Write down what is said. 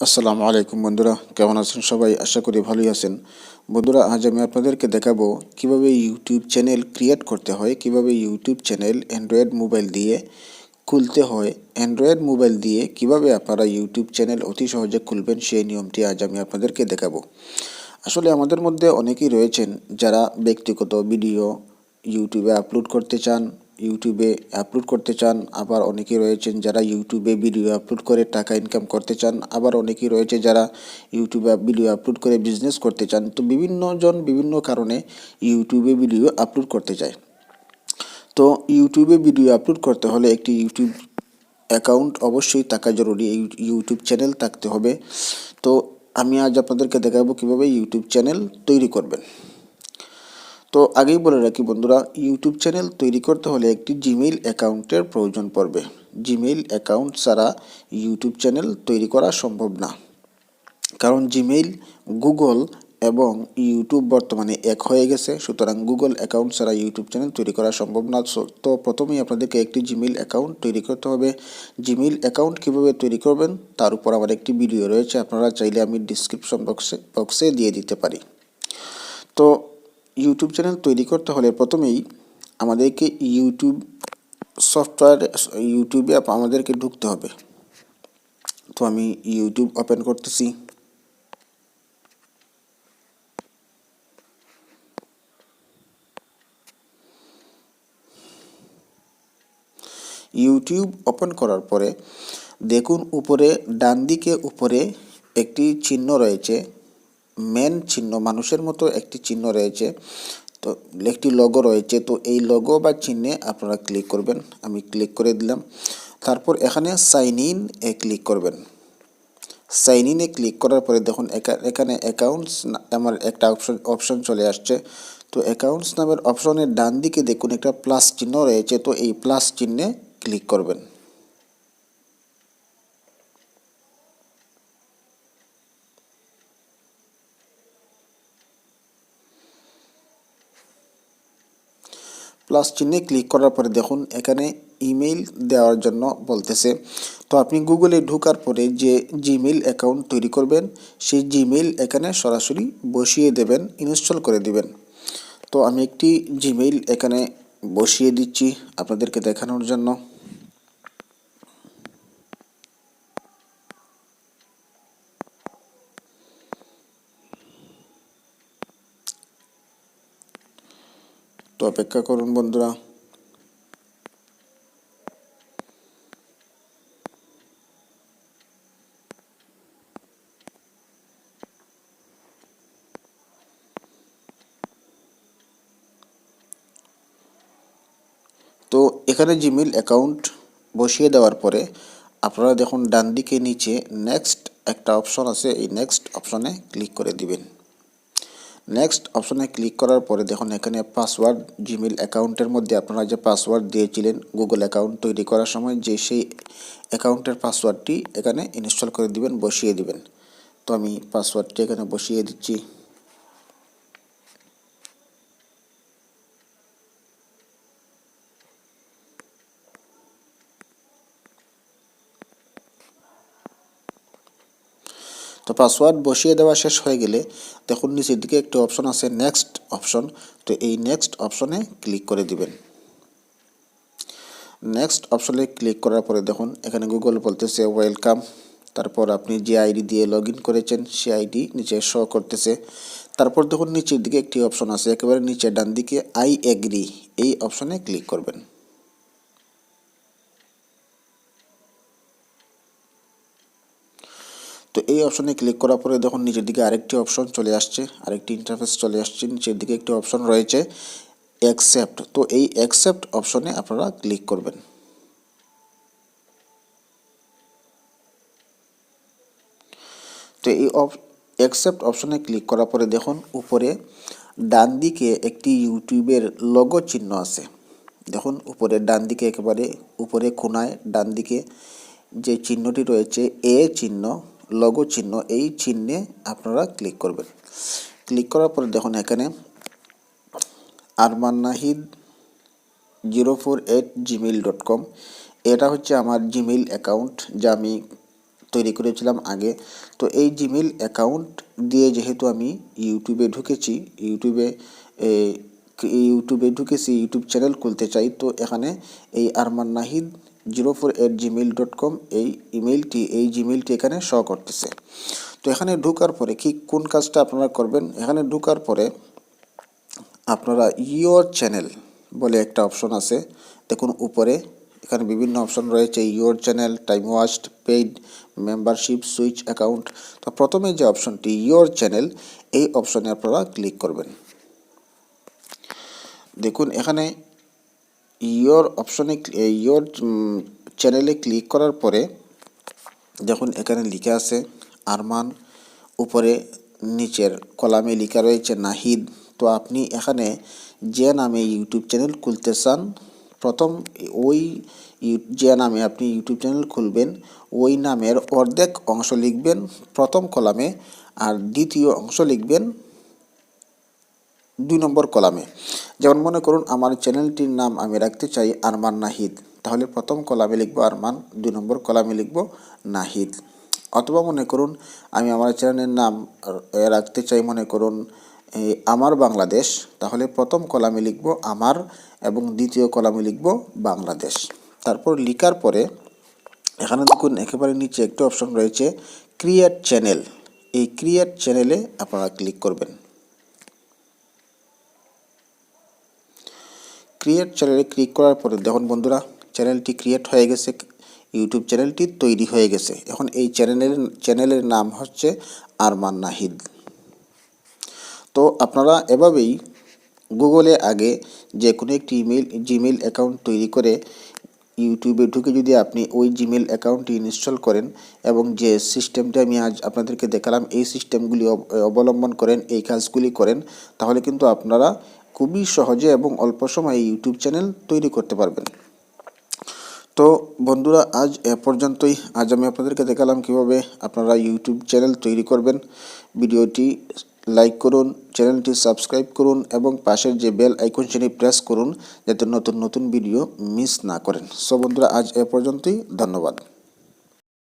আসসালামু আলাইকুম বন্ধুরা, কেমন আছেন সবাই? আশা করি ভালোই আছেন। বন্ধুরা, আজ আমি আপনাদেরকে দেখাবো কিভাবে ইউটিউব চ্যানেল ক্রিয়েট করতে হয়, কিভাবে ইউটিউব চ্যানেল অ্যান্ড্রয়েড মোবাইল দিয়ে খুলতে হয়। অ্যান্ড্রয়েড মোবাইল দিয়ে কিভাবে আপনারা ইউটিউব চ্যানেল অতি সহজে খুলবেন সেই নিয়মটি আজ আমি আপনাদেরকে দেখাবো। আসলে আমাদের মধ্যে অনেকেই রয়েছেন যারা ব্যক্তিগত ভিডিও ইউটিউবে আপলোড করতে চান। আবার অনেকেই রয়েছেন যারা ইউটিউবে ভিডিও আপলোড করে টাকা ইনকাম করতে চান। আবার অনেকেই রয়েছে যারা ইউটিউবে ভিডিও আপলোড করে বিজনেস করতে চান। তো বিভিন্ন জন বিভিন্ন কারণে ইউটিউবে ভিডিও আপলোড করতে চায়। তো ইউটিউবে ভিডিও আপলোড করতে হলে একটি ইউটিউব অ্যাকাউন্ট অবশ্যই থাকা জরুরি, ইউটিউব চ্যানেল থাকতে হবে। তো আমি আজ আপনাদেরকে দেখাবো কিভাবে ইউটিউব চ্যানেল তৈরি করবেন। তো আগেই বলে রাখি বন্ধুরা, ইউটিউব চ্যানেল তৈরি করতে হলে একটি জিমেইল অ্যাকাউন্টের প্রয়োজন পড়বে। জিমেইল অ্যাকাউন্ট ছাড়া ইউটিউব চ্যানেল তৈরি করা সম্ভব না, কারণ জিমেইল, গুগল এবং ইউটিউব বর্তমানে এক হয়ে গেছে। সুতরাং গুগল অ্যাকাউন্ট ছাড়া ইউটিউব চ্যানেল তৈরি করা সম্ভব না। তো প্রথমেই আপনাদেরকে একটি জিমেইল অ্যাকাউন্ট তৈরি করতে হবে। জিমেইল অ্যাকাউন্ট কীভাবে তৈরি করবেন তার উপর আমার একটি ভিডিও রয়েছে, আপনারা চাইলে আমি ডিসক্রিপশন বক্সে দিয়ে দিতে পারি। তো ইউটিউব চ্যানেল তৈরি করতে হলে প্রথমেই আমাদেরকে ইউটিউবে আমাদেরকে ঢুকতে হবে। তো আমি ইউটিউব ওপেন করতেছি। ইউটিউব ওপেন করার পরে দেখুন উপরে ডান দিকে উপরে একটি চিহ্ন রয়েছে, মেন চিহ্ন, মানুষের মতো একটি চিহ্ন রয়েছে। তো একটি লোগো রয়েছে। তো এই লোগো বা চিহ্নে আপনারা ক্লিক করবেন। আমি ক্লিক করে দিলাম। তারপর এখানে সাইন ইন এ ক্লিক করবেন। সাইন ইনে ক্লিক করার পরে দেখুন এখানে অ্যাকাউন্টস আমার একটা অপশন চলে আসছে। তো অ্যাকাউন্টস নামের অপশনের ডান দিকে দেখুন একটা প্লাস চিহ্ন রয়েছে। তো এই প্লাস চিহ্নে ক্লিক করবেন। প্লাস চিহ্নে ক্লিক করার পরে দেখুন এখানে ইমেইল দেওয়ার জন্য বলতেছে। তো আপনি গুগলে ঢোকার পরে যে জিমেইল অ্যাকাউন্ট তৈরি করবেন সেই জিমেইল এখানে সরাসরি বসিয়ে দেবেন, ইনস্টল করে দিবেন। তো আমি একটি জিমেইল এখানে বসিয়ে দিচ্ছি আপনাদেরকে দেখানোর জন্য। তো অপেক্ষা করুন বন্ধুরা। তো এখানে জিমেইল অ্যাকাউন্ট বসিয়ে দেওয়ার পরে আপনারা দেখুন ডান দিকে নিচে নেক্সট একটা অপশন আছে, এই নেক্সট অপশনে ক্লিক করে দিবেন। নেক্সট অপশনে ক্লিক করার পরে দেখুন এখানে পাসওয়ার্ড, জিমেইল অ্যাকাউন্টের মধ্যে আপনারা যে পাসওয়ার্ড দিয়েছিলেন গুগল অ্যাকাউন্ট তৈরি করার সময়, যে সেই অ্যাকাউন্টের পাসওয়ার্ডটি এখানে ইনস্টল করে দিবেন, বসিয়ে দিবেন। তো আমি পাসওয়ার্ডটি এখানে বসিয়ে দিচ্ছি। তো পাসওয়ার্ড বসিয়ে দেওয়া শেষ হয়ে গেলে দেখুন নিচের দিকে একটি অপশন আছে নেক্সট অপশন। তো এই নেক্সট অপশনে ক্লিক করে দিবেন। নেক্সট অপশনে ক্লিক করার পরে দেখুন এখানে গুগল বলতেছে ওয়েলকাম। তারপর আপনি যে আইডি দিয়ে লগ ইন করেছেন সেই আইডি নিচে শো করতেছে। তারপর দেখুন নিচের দিকে একটি অপশন আছে, একেবারে নিচে ডান দিকে আই এগ্রি, এই অপশনে ক্লিক করবেন। তো এই অপশনে ক্লিক করার পরে দেখুন নিচের দিকে আরেকটি অপশন চলে আসছে, আরেকটি ইন্টারফেস চলে আসছে। নিচের দিকে একটি অপশন রয়েছে অ্যাকসেপ্ট। তো এই অ্যাকসেপ্ট অপশনে আপনারা ক্লিক করবেন। তো এই অ্যাকসেপ্ট অপশনে ক্লিক করার পরে দেখুন উপরে ডান দিকে একটি ইউটিউবের লোগো চিহ্ন আছে। দেখুন উপরে ডান দিকে একেবারে উপরে কোণায় ডান দিকে যে চিহ্নটি রয়েছে এ চিহ্ন, লোগো চিহ্ন, এই চিহ্নে আপনারা ক্লিক করবেন। ক্লিক করার পরে দেখুন এখানে armanahid048@gmail.com, এটা হচ্ছে আমার জিমেইল অ্যাকাউন্ট যা আমি তৈরি করেছিলাম আগে। তো এই জিমেল অ্যাকাউন্ট দিয়ে যেহেতু আমি ইউটিউবে ঢুকেছি, ইউটিউব চ্যানেল খুলতে চাই, তো এখানে এই armannahid04@gmail.com এই জিমেলটি এখানে শো করতেছে। তো এখানে ঢোকার পরে কোন কাজটা আপনারা করবেন, এখানে ঢোকার পরে আপনারা ইয়োর চ্যানেল বলে একটা অপশন আছে, দেখুন উপরে এখানে বিভিন্ন অপশন রয়েছে, your channel, time watched, paid membership, switch account. তো প্রথমে যে অপশনটি ইয়োর চ্যানেল, এই অপশনে আপনারা ক্লিক করবেন। দেখুন এখানে ইয়োর চ্যানেলে ক্লিক করার পরে দেখুন এখানে লেখা আছে আরমান, উপরে নিচের কলামে লেখা রয়েছে নাহিদ। তো আপনি এখানে যে নামে ইউটিউব চ্যানেল খুলতে চান, প্রথম যে নামে আপনি ইউটিউব চ্যানেল খুলবেন ওই নামের অর্ধেক অংশ লিখবেন প্রথম কলামে, আর দ্বিতীয় অংশ লিখবেন 2 নম্বর কলামে। যেমন মনে করুন আমার চ্যানেলটির নাম আমি রাখতে চাই আরমান নাহিদ, তাহলে প্রথম কলামে লিখব আরমান, 2 নম্বর কলামে লিখব নাহিদ। অথবা মনে করুন আমি আমার চ্যানেলের নাম রাখতে চাই মনে করুন আমার বাংলাদেশ, তাহলে প্রথম কলামে লিখব আমার এবং দ্বিতীয় কলামে লিখব বাংলাদেশ। তারপর লেখার পরে এখানে দেখুন একেবারে নিচে একটা অপশন রয়েছে ক্রিয়েট চ্যানেল, এই ক্রিয়েট চ্যানেলে আপনারা ক্লিক করবেন। ক্রিয়েট চ্যানেলে ক্লিক করার পরে দেখুন বন্ধুরা চ্যানেলটি ক্রিয়েট হয়ে গেছে, ইউটিউব চ্যানেলটি তৈরি হয়ে গেছে। এখন এই চ্যানেলের নাম হচ্ছে আরমান নাহিদ। তো আপনারা এভাবেই গুগলে আগে যে কোনো একটি জিমেল অ্যাকাউন্ট তৈরি করে ইউটিউবে ঢুকে যদি আপনি ওই জিমেল অ্যাকাউন্টটি ইনস্টল করেন এবং যে সিস্টেমটি আমি আজ আপনাদেরকে দেখালাম এই সিস্টেমগুলি অবলম্বন করেন, এই কাজগুলি করেন, তাহলে কিন্তু আপনারা খুবই সহজে এবং অল্প সময়ে ইউটিউব চ্যানেল তৈরি করতে পারবেন। তো বন্ধুরা আজ এ পর্যন্তই। আজ আমি আপনাদেরকে দেখালাম কিভাবে আপনারা ইউটিউব চ্যানেল তৈরি করবেন। ভিডিওটি লাইক করুন, চ্যানেলটি সাবস্ক্রাইব করুন এবং পাশের যে বেল আইকনটি প্রেস করুন যাতে নতুন নতুন ভিডিও মিস না করেন। সো বন্ধুরা আজ এ পর্যন্তই, ধন্যবাদ।